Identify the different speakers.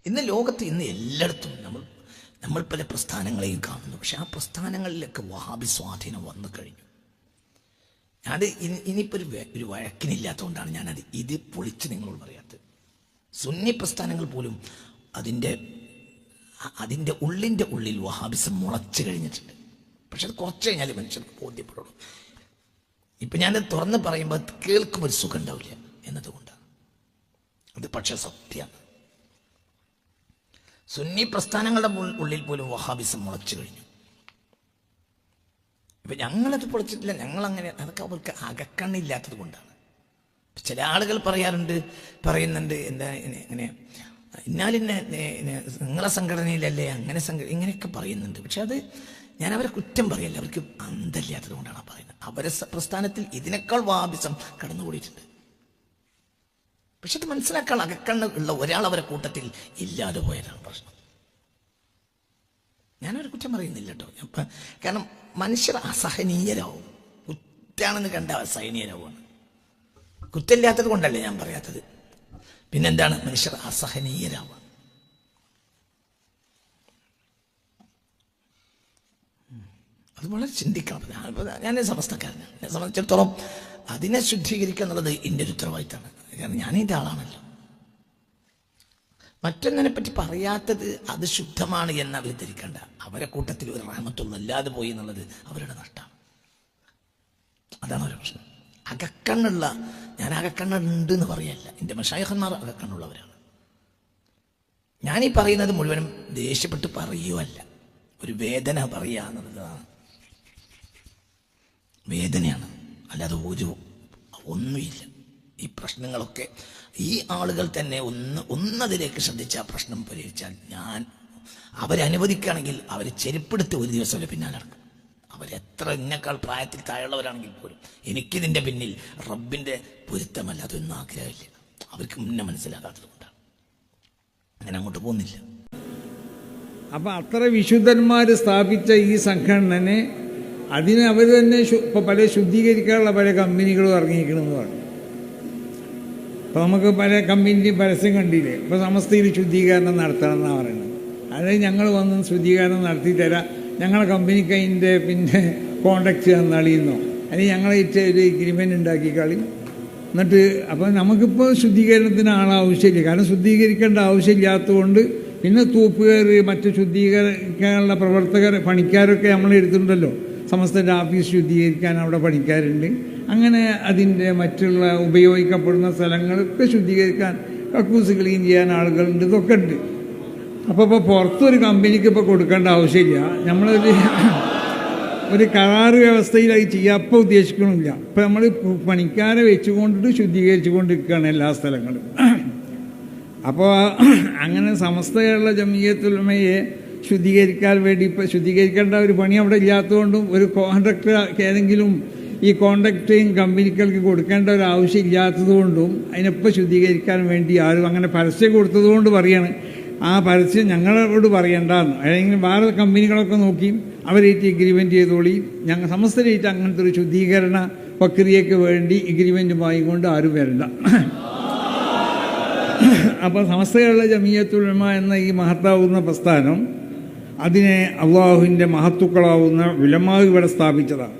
Speaker 1: ഇന്ന് ലോകത്ത് ഇന്ന് എല്ലായിടത്തും നമ്മൾ പല പ്രസ്ഥാനങ്ങളെയും കാണുന്നു. പക്ഷെ ആ പ്രസ്ഥാനങ്ങളിലൊക്കെ വഹാബി സ്വാധീനം വന്നു കഴിഞ്ഞു. അത് ഇനിയിപ്പോൾ ഒരു വഴക്കിനില്ലാത്തതുകൊണ്ടാണ് ഞാനത് ഇത് പൊളിച്ച് നിങ്ങളോട് പറയാത്തത്. സുന്നി പ്രസ്ഥാനങ്ങൾ പോലും അതിൻ്റെ ഉള്ളിൽ വഹാബിസം മുളച്ചു കഴിഞ്ഞിട്ടുണ്ട്. പക്ഷെ അത് കുറച്ച് കഴിഞ്ഞാൽ മനുഷ്യർക്ക് ബോധ്യപ്പെടുള്ളൂ. ഇപ്പം ഞാനത് തുറന്ന് പറയുമ്പോൾ കേൾക്കുമ്പോൾ ഒരു സുഖം ഉണ്ടാവില്ല എന്നതുകൊണ്ടാണ്. അത് പക്ഷെ സത്യമാണ്. സുന്നി പ്രസ്ഥാനങ്ങളുടെ ഉള്ളിൽ പോലും വഹാബിസം മുളച്ചു കഴിഞ്ഞു. ഇപ്പം ഞങ്ങളത് പൊളിച്ചിട്ടില്ല. ഞങ്ങളങ്ങനെ അതൊക്കെ അവർക്ക് അകക്കണ്ണില്ലാത്തത് കൊണ്ടാണ്. ചില ആളുകൾ പറയുന്നുണ്ട് എന്താ ഇങ്ങനെ ഇന്നാലിന്നെ നിങ്ങളെ സംഘടനയിലല്ലേ അങ്ങനെ ഇങ്ങനെയൊക്കെ പറയുന്നുണ്ട്. പക്ഷെ അത് ഞാൻ അവരെ കുറ്റം പറയല്ല, അവർക്ക് അന്തമില്ലാത്തത് കൊണ്ടാണ് പറയുന്നത്. അവരെ പ്രസ്ഥാനത്തിൽ ഇതിനേക്കാൾ വഹാബിസം കടന്നുകൂടിയിട്ടുണ്ട്. പക്ഷെ അത് മനസ്സിലാക്കാൻ അകക്കണ്ണ് ഉള്ള ഒരാൾ അവരെ കൂട്ടത്തിൽ ഇല്ലാതെ പോയതാണ് പ്രശ്നം. ഞാനൊരു കുറ്റം പറയുന്നില്ല കേട്ടോ. കാരണം മനുഷ്യർ അസഹനീയരാവും. കുറ്റാണെന്ന് കണ്ട അസഹനീയരാവുകയാണ്. കുറ്റമില്ലാത്തത് കൊണ്ടല്ലേ ഞാൻ പറയാത്തത്. പിന്നെന്താണ്? മനുഷ്യർ അസഹനീയരാവുക. അത് വളരെ ചിന്തിക്കണം. ഞാൻ സമസ്തക്കാരനാണ്. എന്നെ സംബന്ധിച്ചിടത്തോളം അതിനെ ശുദ്ധീകരിക്കുക എന്നുള്ളത് എൻ്റെ ഒരു ഉത്തരവാദിത്തമാണ്. കാരണം ഞാനിൻ്റെ ആളാണല്ലോ. മറ്റൊന്നിനെ പറ്റി പറയാത്തത് അത് ശുദ്ധമാണ് എന്ന് അവർ ധരിക്കണ്ട. അവരെ കൂട്ടത്തിൽ ഒരു റഹ്മത്തൊന്നും ഇല്ലാതെ പോയി എന്നുള്ളത് അവരുടെ നഷ്ടമാണ്. അതാണ് ഒരു പ്രശ്നം. ഞാൻ അകക്കണ്ണുണ്ട് എന്ന് പറയല്ല. എൻ്റെ മശായിഖന്മാർ അകക്കണ്ണുള്ളവരാണ്. ഞാനീ പറയുന്നത് മുഴുവനും ദേഷ്യപ്പെട്ട് പറയുകയല്ല, ഒരു വേദന പറയുക എന്നുള്ളതാണ്. വേദനയാണ്, അല്ലാതെ ഒന്നുമില്ല. ഈ പ്രശ്നങ്ങളൊക്കെ ഈ ആളുകൾ തന്നെ ഒന്നതിലേക്ക് ശ്രദ്ധിച്ച് ആ പ്രശ്നം പരിഹരിച്ചാൽ അവരനുവദിക്കുകയാണെങ്കിൽ അവർ ചെരുപ്പെടുത്ത് ഒരു ദിവസം അവരെ പിന്നാലെ നടക്കും. അവരെത്ര ഇന്നേക്കാൾ പ്രായത്തിൽ താഴെയുള്ളവരാണെങ്കിൽ പോലും എനിക്കിതിൻ്റെ പിന്നിൽ റബ്ബിൻ്റെ പൊരുത്തമല്ല, അതൊന്നും ആഗ്രഹമില്ല. അവർക്ക് മുന്നേ മനസ്സിലാകാത്തത് കൊണ്ടാണ് അങ്ങനെ അങ്ങോട്ട് പോകുന്നില്ല.
Speaker 2: അപ്പം അത്ര വിശുദ്ധന്മാർ സ്ഥാപിച്ച ഈ സംഘടനനെ അതിന് അവർ തന്നെ ഇപ്പോൾ പല ശുദ്ധീകരിക്കാനുള്ള പല കമ്പനികളും ഇറങ്ങിയിരിക്കണമെന്ന് പറഞ്ഞു. അപ്പോൾ നമുക്ക് പല കമ്പനിൻ്റെയും പരസ്യം കണ്ടില്ലേ. ഇപ്പോൾ സമസ്തയിൽ ശുദ്ധീകരണം നടത്തണം എന്നാണ് പറയുന്നത്. അതായത് ഞങ്ങൾ വന്ന് ശുദ്ധീകരണം നടത്തി തരാം, ഞങ്ങളെ കമ്പനിക്ക് അതിൻ്റെ കോണ്ടാക്ട് തന്നാളിയെന്നോ അല്ലെങ്കിൽ ഞങ്ങളായിട്ട് ഒരു എഗ്രിമെൻ്റ് ഉണ്ടാക്കി കളി. എന്നിട്ട് അപ്പോൾ നമുക്കിപ്പോൾ ശുദ്ധീകരണത്തിന് ആളാവശ്യമില്ല. കാരണം ശുദ്ധീകരിക്കേണ്ട ആവശ്യമില്ലാത്തതുകൊണ്ട് പിന്നെ തൂപ്പുകാർ, മറ്റ് ശുദ്ധീകരിക്കാനുള്ള പ്രവർത്തകർ, പണിക്കാരൊക്കെ നമ്മൾ എടുത്തിട്ടുണ്ടല്ലോ. സമസ്തൻ്റെ ഓഫീസ് ശുദ്ധീകരിക്കാൻ അവിടെ പണിക്കാരുണ്ട്. അങ്ങനെ അതിൻ്റെ മറ്റുള്ള ഉപയോഗിക്കപ്പെടുന്ന സ്ഥലങ്ങളൊക്കെ ശുദ്ധീകരിക്കാൻ, കക്കൂസ് ക്ലീൻ ചെയ്യാൻ ആളുകളുണ്ട്. ഇതൊക്കെ ഉണ്ട്. അപ്പോൾ പുറത്തൊരു കമ്പനിക്ക് ഇപ്പോൾ കൊടുക്കേണ്ട ആവശ്യമില്ല. ഒരു കരാറ് വ്യവസ്ഥയിലായി ചെയ്യാൻ ഇപ്പോൾ ഉദ്ദേശിക്കണില്ല. ഇപ്പം നമ്മൾ പണിക്കാരെ വെച്ചുകൊണ്ടിട്ട് ശുദ്ധീകരിച്ചു കൊണ്ടിരിക്കുകയാണ് എല്ലാ സ്ഥലങ്ങളും. അപ്പോൾ അങ്ങനെ സമസ്തയുള്ള ജമിയത്തുൽ ഉലമയെ ശുദ്ധീകരിക്കാൻ വേണ്ടി ഇപ്പോൾ ശുദ്ധീകരിക്കേണ്ട ഒരു പണി അവിടെ ഇല്ലാത്തതുകൊണ്ടും ഒരു കോൺട്രാക്ടർ ഏതെങ്കിലും ഈ കോൺട്രാക്റ്റിങ് കമ്പനികൾക്ക് കൊടുക്കേണ്ട ഒരു ആവശ്യം ഇല്ലാത്തതുകൊണ്ടും അതിനെപ്പോൾ ശുദ്ധീകരിക്കാൻ വേണ്ടി ആരും അങ്ങനെ പരസ്യം കൊടുത്തതുകൊണ്ട് പറയാണ്. ആ പരസ്യം ഞങ്ങളോട് പറയണ്ടെന്ന്. അല്ലെങ്കിൽ വേറെ കമ്പനികളൊക്കെ നോക്കി അവരായിട്ട് എഗ്രിമെൻറ്റ് ചെയ്തോളി. ഞങ്ങൾ സമസ്തരായിട്ട് അങ്ങനത്തെ ഒരു ശുദ്ധീകരണ പ്രക്രിയയ്ക്ക് വേണ്ടി എഗ്രിമെൻറ്റ് വാങ്ങിക്കൊണ്ട് ആരും വരണ്ട. അപ്പോൾ സമസ്തയുള്ള ജമിയത്തുൽ ഉലമ എന്ന ഈ മഹത്താവുന്ന പ്രസ്ഥാനം അതിനെ അള്ളാഹുവിൻ്റെ മഹത്തുക്കളാവുന്ന ഉലമാ ഇവിടെ സ്ഥാപിച്ചതാണ്.